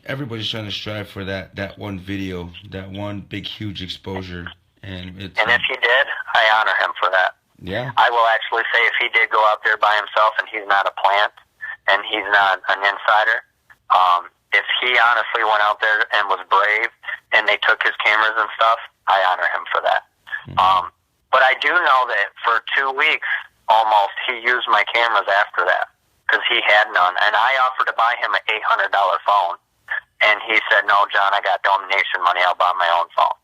everybody's trying to strive for that one video, that one big huge exposure, and if he did, I honor him for that. Yeah. I will actually say if he did go out there by himself and he's not a plant and he's not an insider, if he honestly went out there and was brave and they took his cameras and stuff, I honor him for that. Mm-hmm. But I do know that for 2 weeks almost he used my cameras after that because he had none, and I offered to buy him an $800 phone, and he said, no, John, I got donation money, I'll buy my own phone.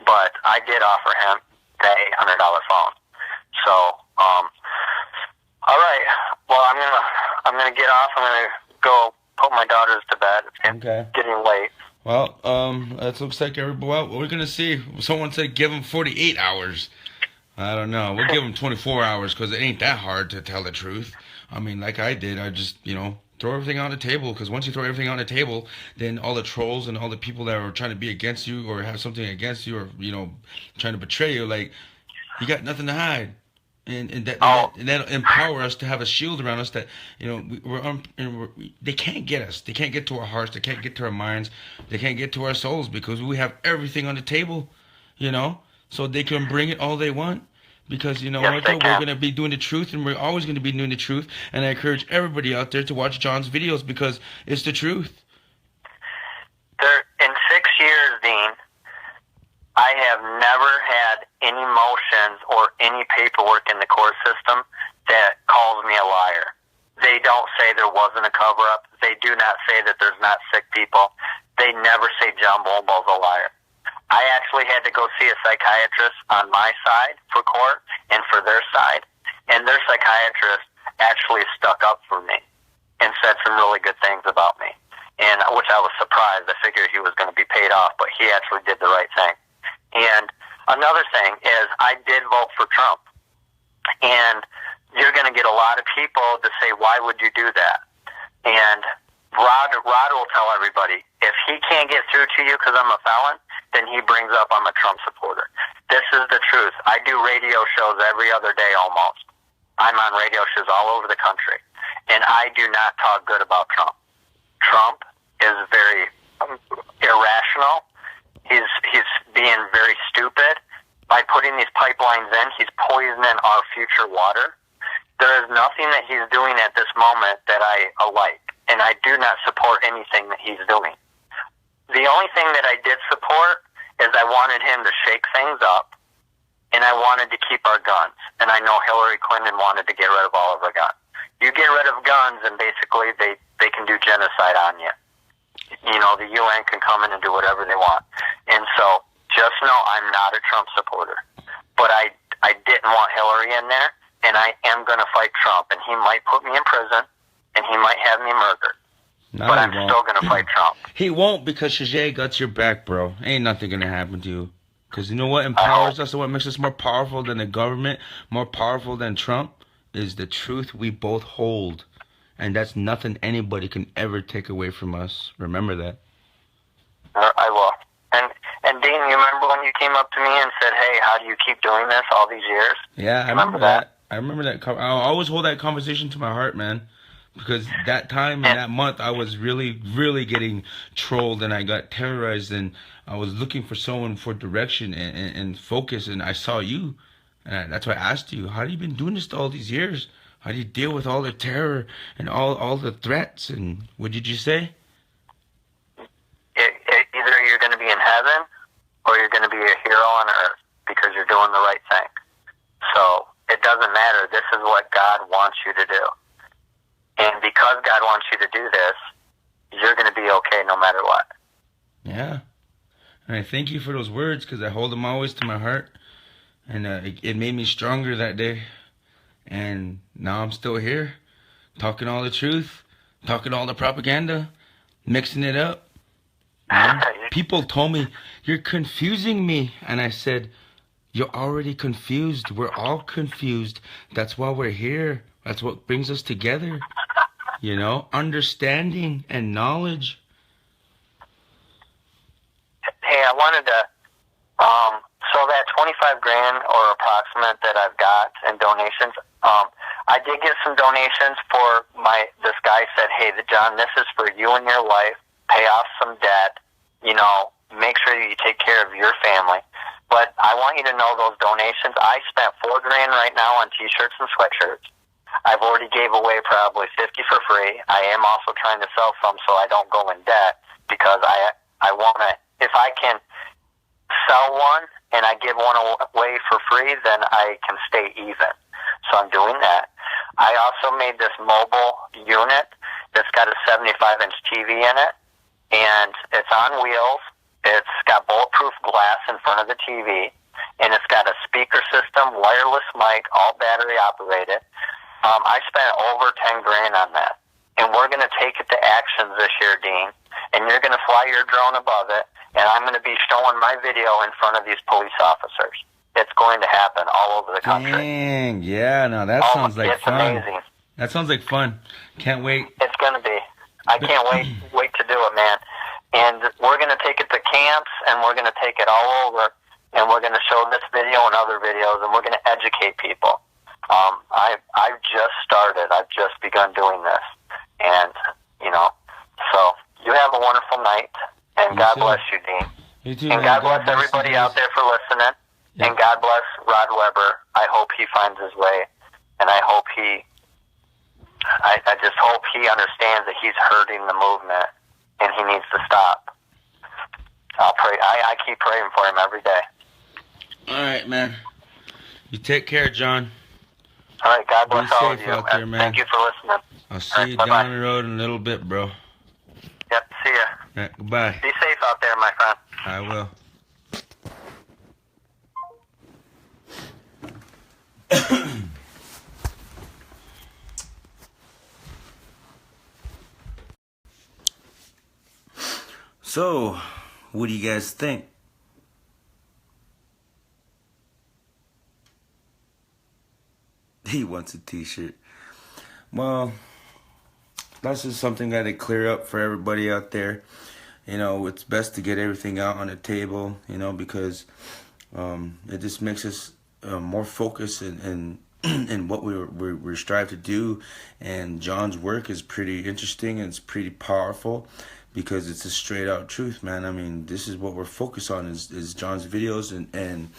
But I did offer him that $800 phone. So, all right. Well, I'm gonna get off. I'm gonna go put my daughters to bed. It's getting late. Well, it looks like everybody. Well, we're gonna see. Someone said give him 48 hours. I don't know. We'll give him 24 hours because it ain't that hard to tell the truth. I mean, like I did, I just throw everything on the table, because once you throw everything on the table, then all the trolls and all the people that are trying to be against you or have something against you or trying to betray you, like, you got nothing to hide. And that'll empower us to have a shield around us that they can't get us. They can't get to our hearts. They can't get to our minds. They can't get to our souls because we have everything on the table, so they can bring it all they want. Because we're going to be doing the truth, and we're always going to be doing the truth. And I encourage everybody out there to watch John's videos because it's the truth. In 6 years, Dean, I have never had any motions or any paperwork in the court system that calls me a liar. They don't say there wasn't a cover-up. They do not say that there's not sick people. They never say John Bolenbaugh's a liar. I actually had to go see a psychiatrist on my side for court and for their side, and their psychiatrist actually stuck up for me and said some really good things about me, and which I was surprised. I figured he was going to be paid off, but he actually did the right thing. And another thing is I did vote for Trump, and you're going to get a lot of people to say, why would you do that? And Rod will tell everybody, if he can't get through to you because I'm a felon, then he brings up I'm a Trump supporter. This is the truth. I do radio shows every other day almost. I'm on radio shows all over the country, and I do not talk good about Trump. Trump is very irrational. He's being very stupid. By putting these pipelines in, he's poisoning our future water. There is nothing that he's doing at this moment that I like, and I do not support anything that he's doing. The only thing that I did support is I wanted him to shake things up, and I wanted to keep our guns. And I know Hillary Clinton wanted to get rid of all of our guns. You get rid of guns, and basically they can do genocide on you. You know, the UN can come in and do whatever they want. And so just know I'm not a Trump supporter. But I didn't want Hillary in there, and I am going to fight Trump. And he might put me in prison, and he might have me murdered. No, but I'm he won't. still going to fight Trump. He won't, because Shiyé got your back, bro. Ain't nothing gonna happen to you. Because you know what empowers us and what makes us more powerful than the government, more powerful than Trump, is the truth we both hold. And that's nothing anybody can ever take away from us. Remember that. I will. And Dean, you remember when you came up to me and said, hey, how do you keep doing this all these years? Yeah, I remember that. I remember that. I'll always hold that conversation to my heart, man. Because that time and that month, I was really, really getting trolled, and I got terrorized, and I was looking for someone for direction and focus, and I saw you. And that's why I asked you, how have you been doing this all these years? How do you deal with all the terror and all the threats? And what did you say? Either you're going to be in heaven or you're going to be a hero on earth because you're doing the right thing. So it doesn't matter. This is what God wants you to do. And because God wants you to do this, you're going to be okay no matter what. Yeah. And I thank you for those words, because I hold them always to my heart. And it made me stronger that day. And now I'm still here, talking all the truth, talking all the propaganda, mixing it up. You know? People told me, you're confusing me. And I said, you're already confused. We're all confused. That's why we're here. That's what brings us together. You know, understanding and knowledge. Hey, I wanted to, so that 25 grand or approximate that I've got in donations, I did get some donations for this guy said, hey, John, this is for you and your life, pay off some debt, you know, make sure that you take care of your family. But I want you to know those donations, I spent $4 grand right now on t-shirts and sweatshirts. I've already gave away probably 50 for free. I am also trying to sell some so I don't go in debt, because I want to, if I can sell one and I give one away for free, then I can stay even. So I'm doing that. I also made this mobile unit that's got a 75-inch TV in it, and it's on wheels. It's got bulletproof glass in front of the TV, and it's got a speaker system, wireless mic, all battery operated. I spent over 10 grand on that, and we're going to take it to actions this year, Dean, and you're going to fly your drone above it, and I'm going to be showing my video in front of these police officers. It's going to happen all over the country. Dang, yeah, no, that sounds like it's fun. Amazing. That sounds like fun. Can't wait. It's going to be. I can't wait to do it, man. And we're going to take it to camps, and we're going to take it all over, and we're going to show this video and other videos, and we're going to educate people. I've just started. I've just begun doing this. And, you know, so you have a wonderful night, and God bless you, Dean. You too, and man. God bless everybody out there for listening. Yeah. And God bless RodWebber. I hope he finds his way, and I hope I just hope he understands that he's hurting the movement, and he needs to stop. I'll pray. I keep praying for him every day. All right, man. You take care, John. All right, God bless all of you. Out there, man. Thank you for listening. I'll see you down the road in a little bit, bro. Yep, see ya. All right, goodbye. Be safe out there, my friend. I will. So, what do you guys think? He wants a t-shirt. Well, that's just something that I clear up for everybody out there. you know, it's best to get everything out on the table, you know, because it just makes us more focused in what we strive to do. And John's work is pretty interesting and it's pretty powerful because it's a straight out truth, man. I mean, this is what we're focused on is John's videos and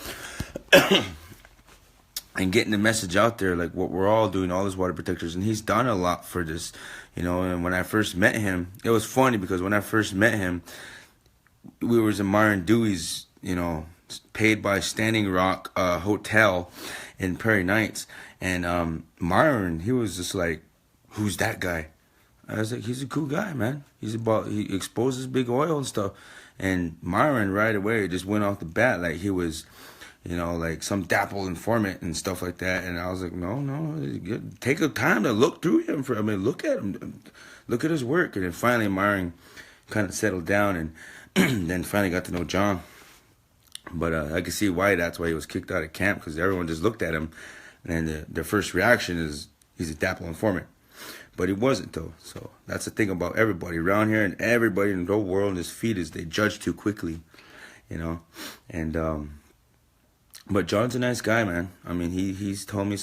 and getting the message out there, like what we're all doing, all these water protectors. And he's done a lot for this, you know. And when I first met him, it was funny because when I first met him, we was in Myron Dewey's, you know, paid by Standing Rock hotel in Prairie Nights. And Myron, he was just like, who's that guy? I was like, he's a cool guy, man. He exposes big oil and stuff. And Myron right away just went off the bat like he was, you know, like some dapple informant and stuff like that. And I was like, no, take the time to look through him. Look at him, look at his work. And then finally Myron kind of settled down and then finally got to know John. But I can see why that's why he was kicked out of camp, because everyone just looked at him and their first reaction is he's a dapple informant. But he wasn't, though. So that's the thing about everybody around here, and everybody in the whole world in this feed is they judge too quickly, you know. And but John's a nice guy, man. I mean, he's told me